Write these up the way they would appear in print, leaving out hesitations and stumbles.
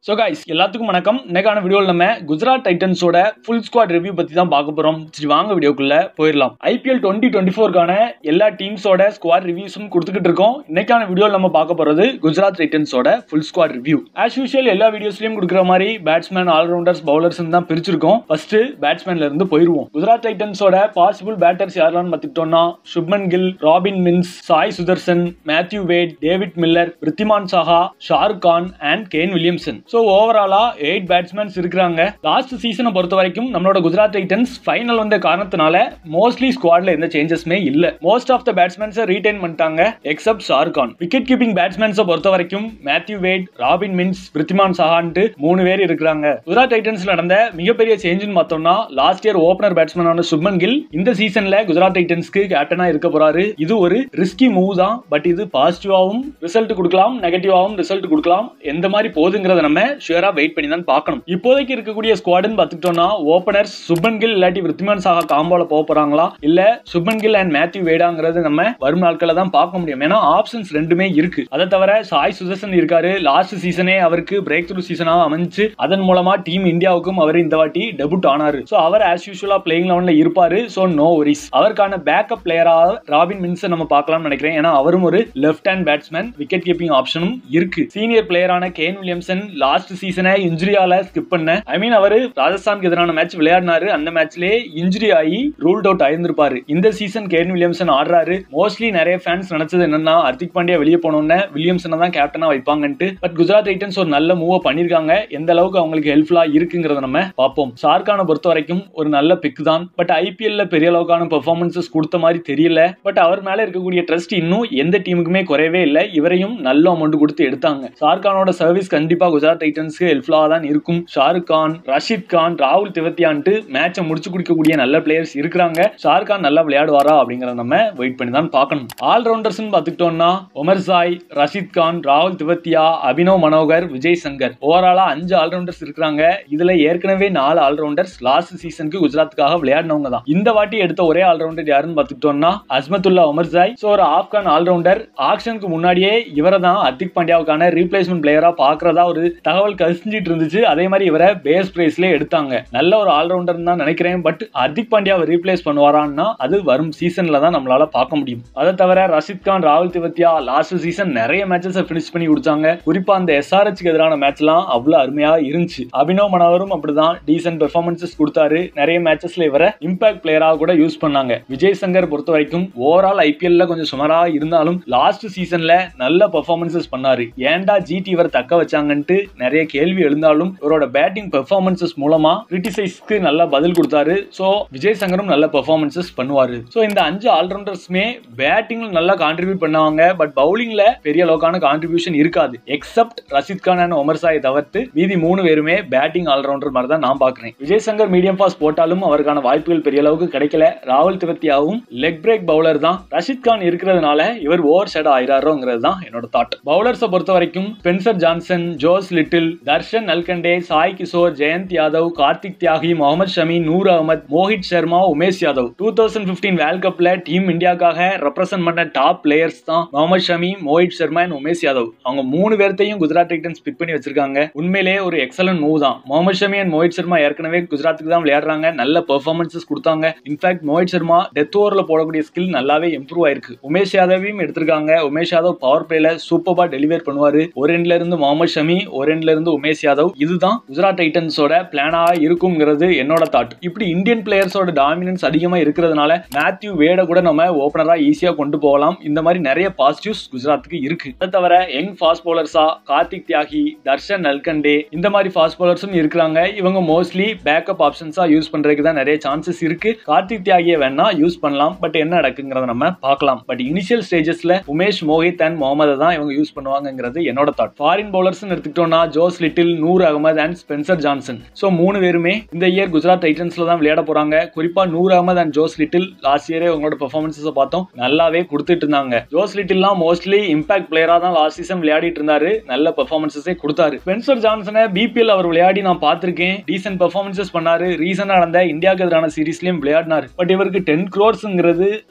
So guys, எல்லாத்துக்கும் வணக்கம். இன்னைக்கான வீடியோல நம்ம குஜராத் டைட்டன்ஸோட ஃபுல் ஸ்குவாட் ரிவ்யூ பத்தி தான் பார்க்க போறோம். சரி வாங்க வீடியோக்குள்ள போயிடலாம். IPL 2024க்கான எல்லா டீம்ஸோட ஸ்குவாட் ரிவ்யூஸும் கொடுத்துக்கிட்டு இருக்கோம். இன்னைக்கான வீடியோல நம்ம பார்க்க போறது குஜராத் டைட்டன்ஸோட full squad review. As usual எல்லா வீடியோஸ்லயும் கொடுக்குற மாதிரி பேட்ஸ்மேன், ஆல்ரவுண்டர்ஸ், பவுலர்ஸ் தான் பிரிச்சிருக்கோம். ஃபர்ஸ்ட் பேட்ஸ்மேன்ல இருந்து போயிருவோம். குஜராத் டைட்டன்ஸோட பாசிபிள் பேட்டர்ஸ் யாரெல்லாம் பார்த்துட்டோம்னா Shubman Gill, Robin Minz, Sai Sudharsan, Matthew Wade, David Miller, Wriddhiman Saha, Shahrukh Khan and Kane Williamson. So ஓவராலா 8 பேட்ஸ்மேன்ஸ் இருக்காங்க. லாஸ்ட் சீசனை பொறுத்த வரைக்கும் நம்மளோட குஜராத் டைட்டன்ஸ் ஃபைனல் வந்த காரணத்தினால மோஸ்ட்லி ஸ்குவாட்ல எந்த சேஞ்சஸ்மே இல்ல. மோஸ்ட் ஆஃப் த பேட்ஸ்மேன்ஸை ரீடைன் பண்ணிட்டாங்க except Shahrukh Khan. Wicket keeping பேட்ஸ்மேன்ஸை பொறுத்த வரைக்கும் மேத்யூ வேட், ராபின் மின்ஸ், ரித்திமான் சாஹான்ட்டு 3 பேர் இருக்காங்க. குஜராத் டைட்டன்ஸ்ல நடந்த மிகப்பெரிய சேஞ்சுன்னு பார்த்தோம்னா லாஸ்ட் இயர் ஓபனர் பேட்ஸ்மேனான சுப்மன் கில் இந்த சீசன்ல குஜராத் டைட்டன்ஸ்க்கு கேப்டனா இருக்க போறாரு. இது ஒரு ரிஸ்கி மூவ் தான். பட் இது பாசிட்டிவாவும் ரிசல்ட் கொடுக்கலாம், நெகட்டிவாவும் ரிசல்ட் கொடுக்கலாம். எந்த மாதிரி போகுதுங்கிறத நம்ம ஷூரா வெயிட் பண்ணி தான் பார்க்கணும். இப்போதைக்கு இருக்கக்கூடிய ஸ்குவாட்னு பார்த்துட்டோம்னா ஓபனர்ஸ் சுப்மன் கில் இல்லாட்டி ரித்திமான் சாஹா காம்போல போக போறாங்களா இல்ல சுப்மன் கில் அண்ட் மேத்யூ வேடாங்கிறது நம்ம வரும் நாட்கள தான் பார்க்க முடியும். ஏன்னா ஆப்ஷன்ஸ் ரெண்டுமே இருக்கு. அதை தவிர சாய் சுதர்சன் இருக்காரு. லாஸ்ட் சீசனே அவருக்கு பிரேக் த்ரூ சீசனா அமைஞ்சு அதன் மூலமா டீம் இந்தியாவுக்கும் அவர் இந்த வாட்டி டெபியூட் ஆனாரு. சோ அவர் ஆஸ் யூசுவலா பிளேயிங் 11ல இருப்பாரு. So no worries. அவருக்கான பேக்கப் பிளேயரா ராபின் மின்ஸ் நம்ம பார்க்கலாம்னு நினைக்கிறேன். ஏன்னா அவரும் ஒரு left hand batsman, wicket keeping ஆப்ஷனும் இருக்கு. சீனியர் பிளேயரான கேன் வில்லியம்சன் லாஸ்ட் சீசனை இன்ஜுரியால ஸ்கிப் பண்ண அவர் ராஜஸ்தானுக்கு எதிரான மேட்ச் விளையாடினாரு. அந்த மேட்ச்லயே இன்ஜுரி ஆகி ரூல்ட் அவுட் ஆயிருந்திருப்பாரு. இந்த சீசன் கேன் வில்லியம்சன் ஆடுறாரு. மோஸ்ட்லி நிறைய ஃபேன்ஸ் நினைச்சது என்னன்னா ஹர்திக் பாண்டியா வெளியே போனோம்னு வில்லியம்சனை தான் கேப்டனா வைப்பாங்கன்ட்டு. பட் குஜராத் டைட்டன்ஸ் ஒரு நல்ல மூவ் பண்ணிருக்காங்க. எந்த அளவுக்கு அவங்களுக்கு ஹெல்ப்ஃபுல்லா இருக்குங்கிறத நம்ம பார்ப்போம். ஷார்கானை பொறுத்த வரைக்கும் ஒரு நல்ல பிக் தான். பட் IPL பெரிய அளவுக்கான பெர்ஃபார்மன்சஸ் கொடுத்த மாதிரி தெரியல. பட் அவர் மேல இருக்கக்கூடிய ட்ரஸ்ட் இன்னும் எந்த டீமுக்குமே குறையவே இல்லை. இவரையும் நல்ல அமௌண்ட் கொடுத்து எடுத்தாங்க. ஷார்கானோட சர்வீஸ் கண்டிப்பா குஜராத் டைட்டன்ஸ்க்கு ஹெல்ப்ஃபுல்லா தான் இருக்கும். ஷாருக் கான், ரஷீத் கான், ராகுல் திவத்தியான்ட்டு மேட்சை முடிச்சு குடிக்கக்கூடிய நல்ல பிளேயர்ஸ் இருக்காங்க. ஷாருக் கான் நல்லா விளையாடுவாரா அப்படிங்கறத நம்ம வெயிட் பண்ணி தான் பார்க்கணும். ஆல்ரவுண்டர்ஸ் பார்த்துட்டோம்னா உமர் சாய், ரஷீத் கான், ராகுல் திவத்தியா, அபினவ் மனோகர், விஜய் சங்கர். ஓவராலா 5 ஆல்ரவுண்டர்ஸ் இருக்காங்க. இதுல ஏற்கனவே 4 ஆல்ரவுண்டர்ஸ் லாஸ்ட் சீசனுக்கு குஜராத்துக்காக விளையாடினவங்க தான். இந்த வாட்டி எடுத்த ஒரே ஆல்ரவுண்டர் யாருன்னு பார்த்துட்டோம்னா அஸ்மத்துல்லா உமர் சாய். சோ ஒரு ஆப்கான் ஆல்ரவுண்டர். ஆக்ஷனுக்கு முன்னாடியே இவரை தான் ஹர்திக் பாண்டியாவுக்கான ரீப்ளேஸ்மெண்ட் பிளேயரா பாக்குறதா ஒரு தகவல் கசிஞ்சிட்டு இருந்துச்சு. அதே மாதிரி இவரை பேஸ் பிரைஸ்ல எடுத்தாங்க. நல்ல ஒரு ஆல்ரவுண்டர் தான் நினைக்கிறேன். பட் ஹர்திக் பாண்டியாவை ரீப்ளேஸ் பண்ணுவாரான்னா அது வரும் சீசன்ல தான் நம்மளால பார்க்க முடியும். அதை தவிர ரஷீத் கான், ராகுல் திவத்தியா லாஸ்ட் சீசன் நிறைய மேட்சஸ் பினிஷ் பண்ணி கொடுத்தாங்க. குறிப்பா அந்த SRHக்கு எதிரான மேட்ச்லாம் அவ்வளவு அருமையா இருந்துச்சு. அபினவ் மனோகரும் அப்படிதான் டீசன்ட் பெர்ஃபார்மன்சஸ் கொடுத்தாரு. நிறைய மேட்சஸ்ல இவரை இம்பாக்ட் பிளேயரா கூட யூஸ் பண்ணாங்க. விஜய் சங்கர் பொறுத்த வரைக்கும் ஓவரால் IPL கொஞ்சம் சுமாரா இருந்தாலும் லாஸ்ட் சீசன்ல நல்ல பெர்ஃபார்மன்சஸ் பண்ணாரு. ஏன்டா GT இவர் தக்க வச்சாங்கன்ட்டு நிறைய கேள்வி எழுந்தாலும் இவரோட பேட்டிங் பெர்ஃபார்மன்சஸ் மூலமா கிரிட்டிசைஸ்க்கு நல்ல பதில் கொடுத்தாரு. சோ விஜய் சங்கரும் நல்ல பெர்ஃபார்மன்சஸ் பண்ணுவாரு. சோ இந்த 5 ஆல்ரவுண்டர்ஸ்மே பேட்டிங்ல நல்லா கான்ட்ரிபியூட் பண்ணுவாங்க. பட் பவுலிங்ல பெரிய அளவுக்கான கான்ட்ரிபியூஷன் இருக்காது. எக்ஸப்ட் ரஷீத் கான் அண்ட் உமர் சாயை தவிர்த்து மீதி 3 பேருமே பேட்டிங் ஆல்ரவுண்டர் மாதிரி தான் நான் பாக்குறேன். விஜய் சங்கர் மீடியம் ஃபாஸ்ட் போட்டாலும் அவருக்கான வாய்ப்புகள் பெரிய அளவுக்கு கிடைக்கல. ராகுல் திவத்தியாவும் லெக் பிரேக் பவுலர் தான். ரஷீத் கான் இருக்கிறதுனால இவர் ஓவர் ஷேட் ஆயிராரோங்கிறது தான் என்னோட தாட். பவுலர்ஸை பொறுத்த வரைக்கும் Spencer Johnson, Josh Little, Darshan Nalkande, Sai Kishore, Jayant Yadav, Kartik Tyagi, Mohammed Shami, Noor Ahmad, Mohit Sharma, Umesh Yadav. 2015 world கப்ல டீம் இந்தியாக்காக ரெப்ரசென்ட் பண்ண டாப் பிளேயர்ஸ் தான் முகமது ஷமி, மோஹித் சர்மா அண்ட் உமேஷ் யாதவ். அவங்க 3 பேர்த்தையும் குஜராத் டைட்டன்ஸ் பிக் பண்ணி வச்சிருக்காங்க. உண்மையிலேயே ஒரு எக்ஸலன்ட் மூவ் தான். முகமது ஷமி அண்ட் மோஹித் சர்மா ஏற்கனவே குஜராத்துக்கு தான் விளையாடுறாங்க. நல்ல பெர்ஃபார்மன்சஸ் கொடுத்தாங்க. இன்ஃபேக்ட் மோஹித் சர்மா டெத் ஓவர்ல போடக்கூடிய ஸ்கில் நல்லாவே இம்ப்ரூவ் ஆயிருக்கு. உமேஷ் யாதவையும் எடுத்திருக்காங்க. உமேஷ் யாதவ் பவர் பிளேல சூப்பரா டெலிவர் பண்ணுவாரு. ஒரு எண்ட்ல இருந்து முகமது ஷமி, ஒரு எண்ட்ல இருந்து உமேஷ் யாதவ். இதுதான் குஜராத் டைட்டன்ஸோட பிளானா இருக்கும்ங்கிறது என்னோட தாட். இப்படி இந்தியன் பிளேயர்ஸோட டாமினன்ஸ் அதிகமா இருக்கிறதுனால மேத்யூ வேட கூட நம்ம ஓபனரா ஈஸியா கொண்டு போகலாம். இந்த மாதிரி நிறைய பாசிட்டிவ்ஸ் குஜராத்துக்கு இருக்கு. அதை தவிர யங் ஃபாஸ்ட் பவுலர்ஸா கார்த்திக் தியாகி, தர்ஷன் நல்கண்டே இந்த மாதிரி ஃபாஸ்ட் பவுலர்ஸும் இருக்காங்க. இவங்க மோஸ்ட்லி பேக்கப் ஆப்ஷன்ஸா யூஸ் பண்றதுக்கு தான் நிறைய சான்சஸ் இருக்கு. கார்த்திக் தியாகியை வேணா யூஸ் பண்ணலாம். பட் என்ன நடக்குங்கிறத நம்ம பார்க்கலாம். பட் இனிஷியல் ஸ்டேஜஸ்ல உமேஷ், மோஹித் அண்ட் முகமது தான் இவங்க யூஸ் பண்ணுவாங்கிறது என்னோட தாட். ஃபாரின் பவுலர்ஸ் எடுத்துக்கிட்டோம்னா Josh Little, Noor Ahmad and Spencer Johnson. So 3 பேருமே இந்த இயர் குஜராத் டைட்டன்ஸ்ல தான் விளையாட போறாங்க. குறிப்பா Noor Ahmad and Josh Little last இயரே அவங்களோட பெர்ஃபார்மன்ஸஸ் பார்த்தோம், நல்லாவே கொடுத்துட்டு இருந்தாங்க. ஜோஸ் லிட்டில்லாம் மோஸ்ட்லி இம்பாக்ட் பிளேயரா தான் லாஸ்ட் சீசன் விளையாடிட்டு இருந்தாரு. நல்ல பெர்ஃபார்மன்ஸஸே கொடுத்தாரு. ஸ்பென்சர் ஜான்சனை BPL அவர் விளையாடி நான் பார்த்திருக்கேன். டீசன்ட் பெர்ஃபார்மன்ஸஸ் பண்ணாரு. ரீசனா நடந்த இந்தியாவுக்கு எதிரான சீரீஸ்லயும் விளையாடினாரு. பட் இவருக்கு 10 crores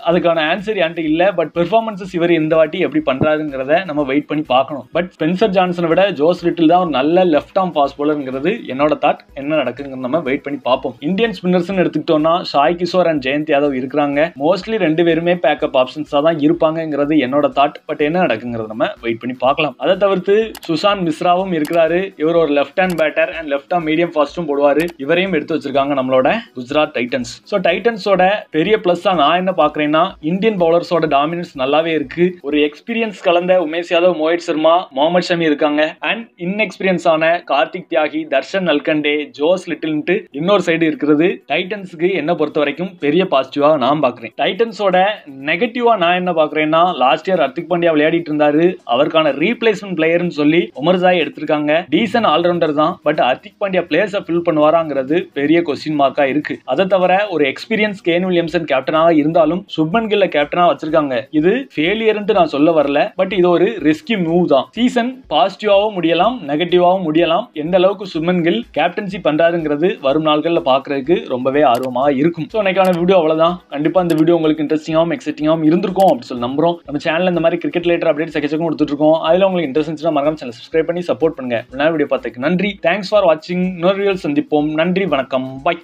அதுக்கான ஆன்சர் என்கிட்ட இல்ல. பட் பெர்ஃபார்மன்ஸஸ் இவர் இந்த வாட்டி எப்படி பண்றாருங்கிறத நம்ம வெயிட் பண்ணி பார்க்கணும். பட் ஸ்பென்சர் ஜான்சனை விட ஜோஸ் லிட்டில் இதுதான் ஒரு நல்ல லெஃப்ட் ஆர்ம் ஃபாஸ்ட் பவுலர்ங்கிறது என்னோட தாட். என்ன நடக்குங்க நம்ம வெயிட் பண்ணி பார்ப்போம். இந்தியன் ஸ்பின்னர்ஸ் எடுத்துக்கிட்டோம்னா சாய் கிஷோர் அண்ட் ஜெயந்த் யாதவ் இருக்கிறாங்க. மோஸ்ட்லி 2 பேருமே பேக்கப் ஆப்ஷன்ஸா தான் இருப்பாங்கிறது என்னோட தாட். பட் என்ன நடக்குங்கிறது நம்ம வெயிட் பண்ணி பார்க்கலாம். அதை தவிர்த்து சுசாந்த் மிஸ்ராவும் இருக்கிறாரு. இவர் ஒரு left hand batter and left arm medium ஃபாஸ்டும் போடுவாரு. இவரையும் எடுத்து வச்சிருக்காங்க நம்மளோட குஜராத் டைட்டன்ஸ். ஸோ டைட்டன்ஸோட பெரிய பிளஸ் நான் என்ன பாக்குறேன்னா இந்தியன் பவுலர்ஸோட டாமினன்ஸ் நல்லாவே இருக்கு. ஒரு எக்ஸ்பீரியன்ஸ் கலந்த உமேஷ் யாதவ், மோஹித் சர்மா, முகமது ஷமி இருக்காங்க. அண்ட் இன்எக்ஸ்பீரியன்ஸ் ஆன கார்த்திக் தியாகி, தர்ஷன் நல்கண்டே, ஜோஸ் லிட்டில்ன்ட்டு இன்னொரு சைடு இருக்கிறது. டைட்டன்ஸ்க்கு என்ன பொறுத்த வரைக்கும் பெரிய பாசிட்டிவா நான் பாக்குறேன். டைட்டன்ஸோட நெகட்டிவா நான் என்ன பாக்குறேன்னா லாஸ்ட் இயர் ஹர்திக் பாண்டியா விளையாடிட்டு இருந்தாரு. அவருக்கான ரீப்ளேஸ்மெண்ட் பிளேயர்னு சொல்லி உமர்சாய் எடுத்திருக்காங்க. டீசன்ட் ஆல்ரவுண்டர் தான். பட் ஹர்திக் பாண்டியா பிளேயர்ஸை ஃபில் பண்ணுவாராங்கிறது பெரிய கொஸ்டின் மார்க்கா இருக்கு. அதை தவிர ஒரு எக்ஸ்பீரியன்ஸ் கேன் வில்லியம்சன் கேப்டனாக இருந்தாலும் சுப்மன் கில்ல கேப்டனா வச்சிருக்காங்க. இது ஃபெயிலியர்னு நான் சொல்ல வரல. பட் இது ஒரு ரிஸ்கி மூவ் தான். சீசன் பாசிட்டிவாவும் முடியலாம், நெகட்டிவாவும் முடியலாம். எந்த அளவுக்கு சுப்மன் கில் கேப்டன்சி பண்றாருங்கிறது வரும் நாட்கள்ல பாக்குறதுக்கு ரொம்பவே ஆர்வமாக இருக்கும். ஸோ இன்னைக்கான வீடியோ அவ்வளவுதான். கண்டிப்பா இந்த வீடியோ உங்களுக்கு இன்ட்ரெஸ்டிங்காகவும் எக்ஸைட்டிங்காகவும் இருந்திருக்கும் அப்படின்னு சொல்லி நம்புறோம். நம்ம சேனல்ல இந்த மாதிரி கிரிக்கெட் ரிலேட்டட் அப்டேட்ஸ் எக்கச்சக்கம் கொடுத்துட்டு இருக்கோம். அதுல உங்களுக்கு இன்ட்ரெஸ்ட் இருந்துச்சுன்னா மறக்காம சேனல் சப்ஸ்கிரைப் பண்ணி சப்போர்ட் பண்ணுங்க. வீடியோ பார்த்ததுக்கு நன்றி. தேங்க்ஸ் ஃபார் வாட்சிங். இன்னொரு வீடியோவில் சந்திப்போம். நன்றி, வணக்கம், பை.